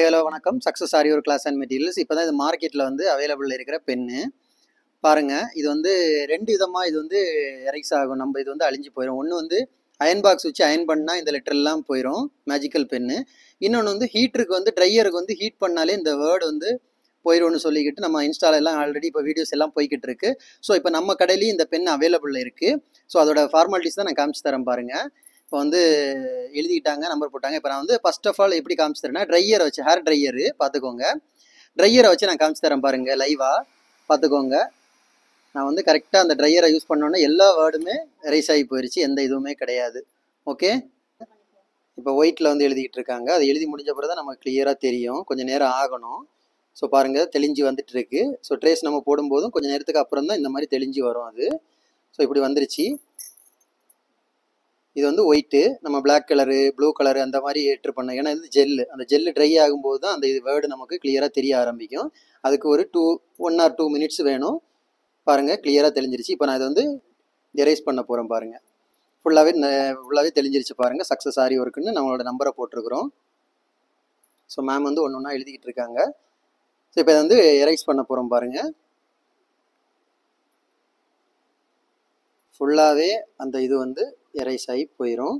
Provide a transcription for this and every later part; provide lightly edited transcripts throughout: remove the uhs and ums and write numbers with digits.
Hello வணக்கம். Success ஆரியோர் class and materials. இப்போ தான் இது மார்க்கெட்டில் வந்து அவைலபிள் இருக்கிற பென்னு பாருங்கள். இது வந்து ரெண்டு விதமாக இது வந்து எரைஸ் ஆகும். நம்ம இது வந்து அழிஞ்சு போயிடும். ஒன்று வந்து அயன் பாக்ஸ் வச்சு அயன் பண்ணால் இந்த லெட்டர்லாம் போயிடும், மேஜிக்கல் பென்னு. இன்னொன்று வந்து ஹீட்டருக்கு வந்து ட்ரையருக்கு வந்து ஹீட் பண்ணாலே இந்த வேர்டு வந்து போயிடும்னு சொல்லிக்கிட்டு நம்ம இன்ஸ்டாலெல்லாம் ஆல்ரெடி இப்போ வீடியோஸ் எல்லாம் போய்கிட்டு இருக்கு. ஸோ இப்போ நம்ம கடையிலையும் இந்த பென் அவைலபிள் இருக்குது. ஸோ அதோட ஃபார்மாலிட்டிஸ் தான் நான் காமிச்சு தரேன் பாருங்கள். இப்போ வந்து எழுதிக்கிட்டாங்க, நம்பர் போட்டாங்க. இப்போ நான் வந்து ஃபர்ஸ்ட் ஆஃப் ஆல் எப்படி காமிச்சு தரேன்னா, ட்ரையரை வச்சு, ஹேர் ட்ரையரு பார்த்துக்கோங்க. ட்ரையரை வச்சு நான் காமிச்சு தரேன் பாருங்கள், லைவாக பார்த்துக்கோங்க. நான் வந்து கரெக்டாக அந்த ட்ரையரை யூஸ் பண்ணோன்னே எல்லா வேர்டுமே எரேஸ் ஆகி போயிடுச்சு, எந்த இதுவுமே கிடையாது. ஓகே, இப்போ ஒயிட்டில் வந்து எழுதிக்கிட்டு இருக்காங்க. அது எழுதி முடிஞ்ச பிறகு தான் நமக்கு கிளியராக தெரியும், கொஞ்சம் நேரம் ஆகணும். ஸோ பாருங்கள், தெளிஞ்சு வந்துட்டு இருக்கு. ஸோ ட்ரேஸ் நம்ம போடும்போதும் கொஞ்சம் நேரத்துக்கு அப்புறம் தான் இந்த மாதிரி தெளிஞ்சு வரும் அது. ஸோ இப்படி வந்துருச்சு. இது வந்து ஒயிட்டு, நம்ம பிளாக் கலரு, ப்ளூ கலரு அந்த மாதிரி ஏற்று பண்ணோம். ஏன்னா இது ஜெல்லு, அந்த ஜெல்லு ட்ரை ஆகும்போது தான் அந்த இது வேர்டு நமக்கு கிளியராக தெரிய ஆரம்பிக்கும். அதுக்கு ஒரு 1 or 2 minutes வேணும். பாருங்கள், கிளியராக தெளிஞ்சிருச்சு. இப்போ நான் இதை வந்து எரேஸ் பண்ண போகிறேன் பாருங்கள். ஃபுல்லாகவே தெளிஞ்சிருச்சு பாருங்கள். சக்ஸஸ் ஆரி ஒர்க்குன்னு நம்மளோட நம்பரை போட்டிருக்கிறோம். ஸோ மேம் வந்து ஒன்று ஒன்றா எழுதிக்கிட்டு இருக்காங்க. ஸோ இப்போ இதை வந்து எரேஸ் பண்ண போகிறோம் பாருங்கள். ஃபுல்லாகவே அந்த இது வந்து எரேஸ் ஆகி போயிடும்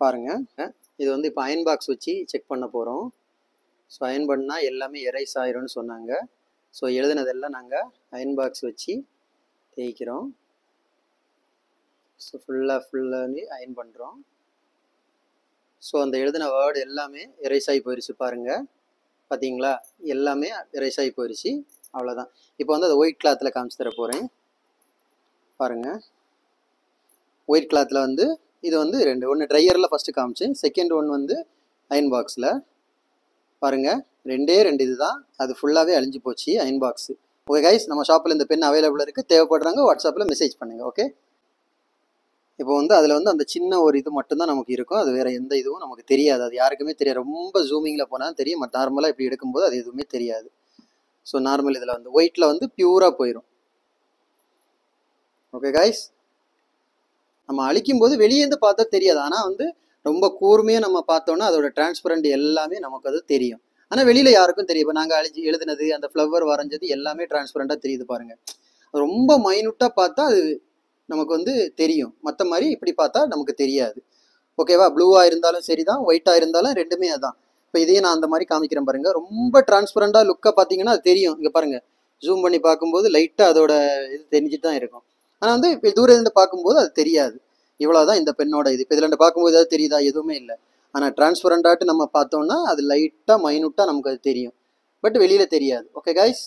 பாருங்கள். இது வந்து இப்போ அயன் பாக்ஸ் வச்சு செக் பண்ண போகிறோம். ஸோ அயன் பண்ணால் எல்லாமே எரேஸ் ஆயிரும்னு சொன்னாங்க. ஸோ எழுதுனதெல்லாம் நாங்கள் அயன் பாக்ஸ் வச்சு தேய்க்கிறோம். ஸோ ஃபுல்லாக அயன் பண்ணுறோம். ஸோ அந்த எழுதின வேர்டு எல்லாமே எரேஸ் ஆகி போயிடுச்சு பாருங்கள். பார்த்தீங்களா, எல்லாமே எரேஸ் ஆகி போயிடுச்சு. அவ்வளோதான். இப்போ வந்து அதை ஒயிட் கிளாத்தில் காமிச்சு தர போகிறேன் பாருங்கள். ஒயிட் கிளாத்தில் வந்து இது வந்து ஒன்று ட்ரையரில் ஃபஸ்ட்டு காமிச்சேன், செகண்ட் ஒன் வந்து அயன் பாக்ஸில். பாருங்கள், ரெண்டு இது தான். அது ஃபுல்லாகவே அழிஞ்சு போச்சு அயன் பாக்ஸு. ஓகே கைஸ், நம்ம ஷாப்பில் இந்த பென் அவைலபிள் இருக்குது. தேவைப்படுறாங்க வாட்ஸ்அப்பில் மெசேஜ் பண்ணுங்கள். ஓகே, இப்போ வந்து அதில் வந்து அந்த சின்ன ஒரு இது மட்டும்தான் நமக்கு இருக்கும். அது வேறு எந்த இதுவும் நமக்கு தெரியாது. அது யாருக்குமே தெரியாது. ரொம்ப ஜூமிங்கில் போனால் தெரியும். மற்ற நார்மலாக இப்படி எடுக்கும்போது அது எதுவுமே தெரியாது. ஸோ நார்மல் இதில் வந்து ஒயிட்டில் வந்து பியூராக போயிடும். ஓகே கைஸ், நம்ம அழிக்கும்போது வெளியேந்து பார்த்தா தெரியாது. ஆனால் வந்து ரொம்ப கூர்மையாக நம்ம பார்த்தோன்னா அதோட டிரான்ஸ்பரண்ட் எல்லாமே நமக்கு அது தெரியும். ஆனால் வெளியில் யாருக்கும் தெரியும். இப்போ நாங்கள் அழிஞ்சு எழுதுனது, அந்த ஃப்ளவர் வரைஞ்சது எல்லாமே டிரான்ஸ்பரண்ட்டாக தெரியுது பாருங்கள். ரொம்ப மைனூட்டாக பார்த்தா அது நமக்கு வந்து தெரியும். மற்ற மாதிரி இப்படி பார்த்தா நமக்கு தெரியாது. ஓகேவா, ப்ளூவாக இருந்தாலும் சரி தான், ஒயிட்டாக இருந்தாலும் ரெண்டுமே அதான். இப்போ இதையும் நான் அந்த மாதிரி காமிக்கிறேன் பாருங்கள். ரொம்ப டிரான்ஸ்பரண்ட்டாக லுக்காக பார்த்தீங்கன்னா அது தெரியும். இங்கே பாருங்கள், ஜூம் பண்ணி பார்க்கும்போது லைட்டாக அதோட இது தெரிஞ்சுட்டு தான் இருக்கும். ஆனால் வந்து இப்போ தூரம் இருந்து பார்க்கும்போது அது தெரியாது. இவ்வளோதான் இந்த பெண்ணோட இது. இப்போ இதில் பார்க்கும்போது ஏதாவது தெரியுதா? எதுவுமே இல்லை. ஆனால் டிரான்ஸ்பரண்டாட்டு நம்ம பார்த்தோம்னா அது லைட்டாக மைனூட்டாக நமக்கு அது தெரியும், பட் வெளியில் தெரியாது. Okay guys.